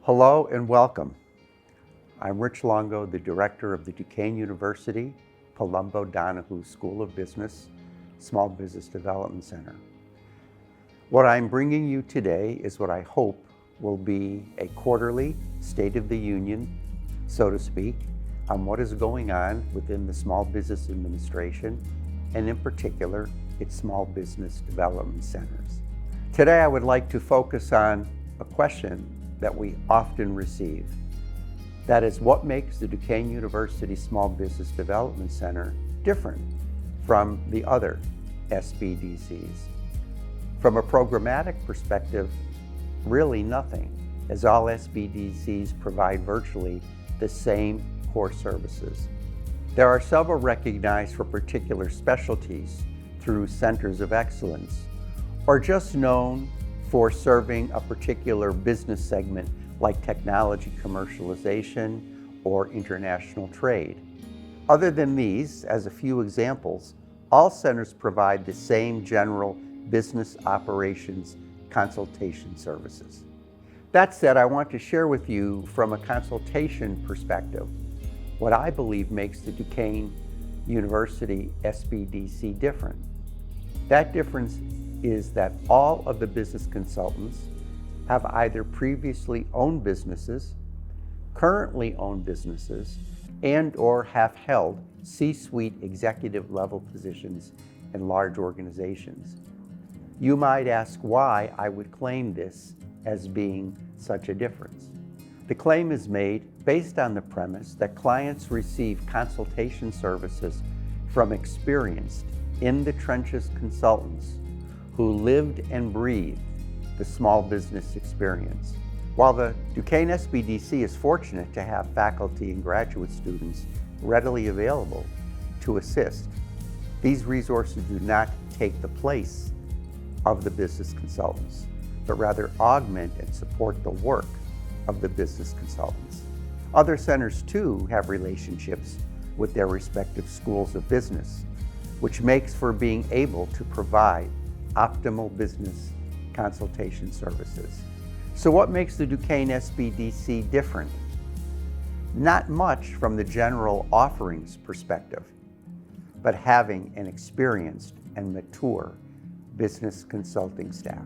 Hello and welcome. I'm Rich Longo, the director of the Duquesne University Palumbo Donahue School of Business, Small Business Development Center. What I'm bringing you today is what I hope will be a quarterly State of the Union, so to speak, on what is going on within the Small Business Administration, and in particular, its Small Business Development Centers. Today, I would like to focus on a question that we often receive. That is, what makes the Duquesne University Small Business Development Center different from the other SBDCs? From a programmatic perspective, really nothing, as all SBDCs provide virtually the same core services. There are several recognized for particular specialties through centers of excellence, or just known for serving a particular business segment like technology commercialization or international trade. Other than these, as a few examples, all centers provide the same general business operations consultation services. That said, I want to share with you from a consultation perspective what I believe makes the Duquesne University SBDC different. That difference is that all of the business consultants have either previously owned businesses, currently own businesses, and/or have held C-suite executive level positions in large organizations. You might ask why I would claim this as being such a difference. The claim is made based on the premise that clients receive consultation services from experienced, in-the-trenches consultants who lived and breathed the small business experience. While the Duquesne SBDC is fortunate to have faculty and graduate students readily available to assist, these resources do not take the place of the business consultants, but rather augment and support the work of the business consultants. Other centers too have relationships with their respective schools of business, which makes for being able to provide optimal business consultation services. So what makes the Duquesne SBDC different? Not much from the general offerings perspective, but having an experienced and mature business consulting staff.